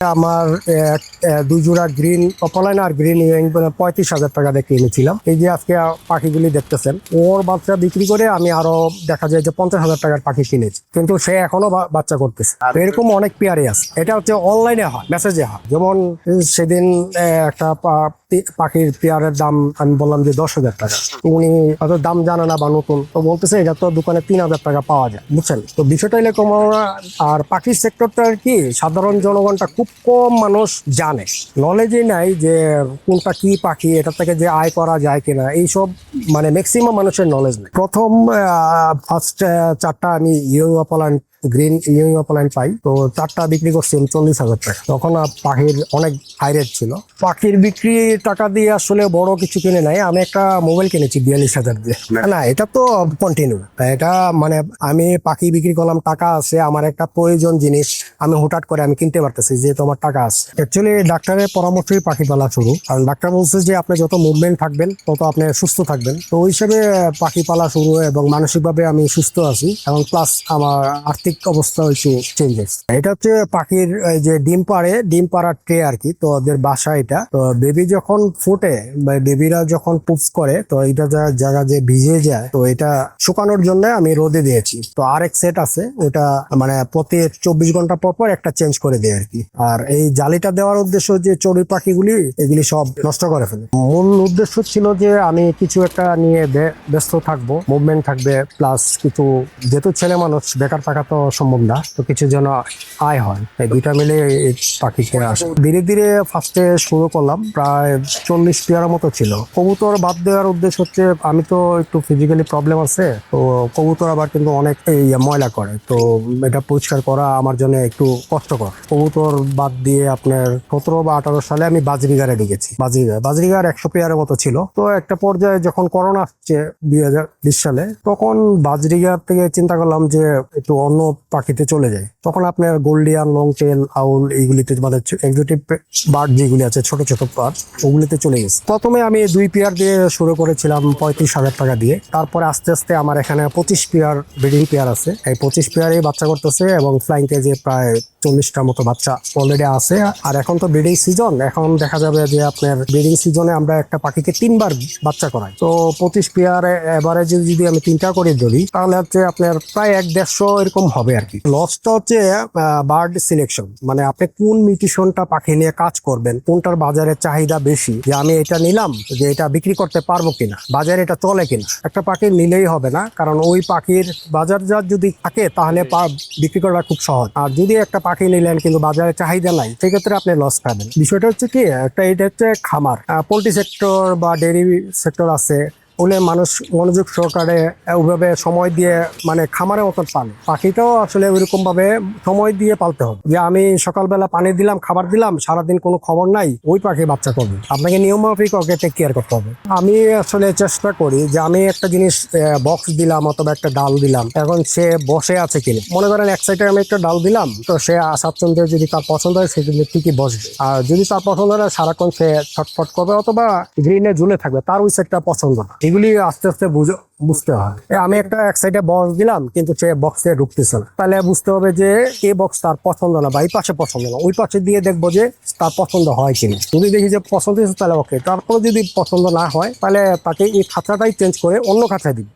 আমার দুই জোড়া গ্রিন অপলাইন আর গ্রিন 35,000 টাকা দিয়ে কিনেছিলাম। এই যে আজকে পাখিগুলি দেখতেছেন, ওর বাচ্চা বিক্রি করে আমি আরো দেখা যায় যে 50,000 টাকার পাখি কিনেছি, কিন্তু সে এখনো বাচ্চা করতেছে। তো এরকম অনেক পেয়ারে আছে। এটা হচ্ছে অনলাইনে হয়, মেসেজে হয়। যেমন সেদিন একটা পাখির পেয়ারের দাম আমি বললাম যে 10,000 টাকা। উনি হয়তো দাম জানে না বা নতুন, তো বলতেছে এটা তো দোকানে 3,000 টাকা পাওয়া যায়, বুঝছেন? তো বিষয়টা এরকম। আর পাখির সেক্টরটা আর কি, সাধারণ জনগণটা খুব কম মানুষ জানে, নলেজই নাই যে কোনটা কি পাখি, এটা থেকে যে আয় করা যায় কিনা, এইসব মানে ম্যাক্সিমাম মানুষের নলেজ নেই। প্রথম ফার্স্ট 4টা আমি ইউরোপলান গ্রিন ইউরোপলাইন পাই, তো 4টা বিক্রি করছি 40,000 টাকা। তখন পাখির অনেক হাই রেট ছিল। পাখির বিক্রি টাকা দিয়ে আসলে বড় কিছু কিনে নাই। আমি একটা মোবাইল কিনেছি 42,000 দিয়ে। না, এটা তো কন্টিনিউ। এটা মানে আমি পাখি বিক্রি করলাম, টাকা আছে, আমার একটা প্রয়োজন জিনিস আমি হুটহাট করে আমি কিনতে পারতেছি, যে তোমার টাকা আছে। অ্যাকচুয়ালি ডাক্তারের পরামর্শই পাখি পালা শুরু, কারণ ডাক্তার বলছে যে আপনি যত মুভমেন্ট থাকবেন তত আপনি সুস্থ থাকবেন। তো ওই হিসেবে পাখি পালা শুরু, এবং মানসিকভাবে আমি সুস্থ আছি, এবং প্লাস আমার আর্থিক অবস্থা হচ্ছে চেঞ্জেস। এটা হচ্ছে পাখির যে ডিম পাড়ার ট্রে আর কি। তো ওদের বাসা এটা। তো বেবি যখন ফুটে, বেবিরা যখন পুপস করে, তো এটা জায়গা যে ভিজে যায়, তো এটা শুকানোর জন্য আমি রোদে দিয়েছি। তো আরেক সেট আছে, ওটা মানে প্রতি 24 ঘন্টা পর পর একটা চেঞ্জ করে দেয় আর কি। আর এই জালিটা দেওয়ার উদ্দেশ্য যে চড়ুই পাখিগুলি এগুলি সব নষ্ট করে ফেলে। মূল উদ্দেশ্য ছিল যে আমি কিছু একটা নিয়ে ব্যস্ত থাকবো, মুভমেন্ট থাকবে, প্লাস কিছু, যেহেতু ছেলে মানুষ বেকার থাকা তো সম্ভব না, তো কিছু যেন আয় হয়, এই দুইটা মিলে এই পাখিকে আসে। ধীরে ধীরে ফার্স্টে শুরু করলাম, প্রায় 40 পেয়ারের মতো ছিল। কবুতর বাদ দেওয়ার উদ্দেশ্য হচ্ছে, আমি তো একটু ফিজিক্যালি প্রবলেম আছে, তো কবুতর আবার কিন্তু অনেক ময়লা করে, তো এটা পরিষ্কার করা আমার জন্য একটু কষ্টকর। কবুতর বাদ দিয়ে আপনার 17 বা 18 সালে আমি বাজরিগারে ঢুকেছি। বাজরিগার 100 পেয়ারের মতো ছিল। তো একটা পর্যায়ে যখন করোনা আসছে 2020 সালে, তখন বাজরিগার থেকে চিন্তা করলাম যে একটু অন্য পাখিতে চলে যায়। তখন আপনার গোল্ডিয়ান, লং টেল, আউল, এইগুলিতে মানে এক্সোটিক বার্ড যেগুলি আছে, ছোট ছোট বার্ড, ওগুলিতে চলে গেছে। প্রথমে আমি 2 পেয়ার দিয়ে শুরু করেছিলাম 35,000 টাকা দিয়ে। তারপরে আস্তে আস্তে আমার এখানে 25 পেয়ার ব্রিডিং পেয়ার আছে। এই 25 পেয়ারে বাচ্চা করতেছে, এবং ফ্লাইং কেজে প্রায় 40টার মতো বাচ্চা অলরেডি আছে। আর এখন তো ব্রিডিং সিজন, এখন দেখা যাবে যে আপনার ব্রিডিং সিজনে আমরা একটা পাখিকে 3বার বাচ্চা করাই। তো 25 পেয়ার এভারেজে যদি আমি 3টা করে ধরি, তাহলে হচ্ছে আপনার প্রায় 1-150 এরকম হবে আর কি। লসটা হচ্ছে বার্ড সিলেকশন, মানে আপনি কোন মিউটেশনটা পাখি নিয়ে কাজ করবেন, কোনটার বাজারে চাহিদা বেশি, যে আমি এটা নিলাম, যে এটা বিক্রি করতে পারবো কিনা, বাজারে এটা চলে কিনা। একটা পাখি নিলেই হবে না, কারণ ওই পাখির বাজারজাত যদি থাকে তাহলে বিক্রি করা খুব সহজ। আর যদি একটা পাখি নিলেন কিন্তু বাজারে চাহিদা নাই, সেক্ষেত্রে আপনি লস খাবেন। বিষয়টা হচ্ছে কি, এটা হচ্ছে খামার, পোল্ট্রি সেক্টর বা ডেয়ারি সেক্টর আছে, ওগুলো মানুষ মনোযোগ সহকারে ওইভাবে সময় দিয়ে মানে খামারের মতন পালে। পাখিটাও আসলে ওইরকম ভাবে সময় দিয়ে পালতে হবে, যে আমি সকালবেলা পানি দিলাম, খাবার দিলাম, সারাদিন কোনো খবর নাই, ওই পাখি বাচ্চা করবে। আপনাকে নিয়মমাফিক ওকে টেক কেয়ার করতে হবে। আমি আসলে চেষ্টা করি যে আমি একটা জিনিস বক্স দিলাম অথবা একটা ডাল দিলাম, এখন সে বসে আছে কিনা। মনে করেন এক সাইডে আমি একটা ডাল দিলাম, তো সে স্বাচ্ছন্দ্যে যদি তার পছন্দ হয় সে কিন্তু ঠিকই বসবে। আর যদি তার পছন্দ হয়, সারাক্ষণ সে ছটফট করবে অথবা গ্রিনে ঝুলে থাকবে, তার ওই সাইডটা পছন্দ না। এগুলি আস্তে আস্তে বুঝতে হয়। আমি একটা এক সাইডে বক্স দিলাম, কিন্তু সে বক্সে ঢুকতেছে না, তাহলে বুঝতে হবে যে এই বক্স তার পছন্দ না, বা এই পাশে পছন্দ না। ওই পাশে দিয়ে দেখবো যে তার পছন্দ হয় কিনা। যদি দেখি যে পছন্দ হয়েছে, তাহলে ওকে। তারপরে যদি পছন্দ না হয়, তাহলে তাকে এই খাঁচাটাই চেঞ্জ করে অন্য খাঁচায় দিবি।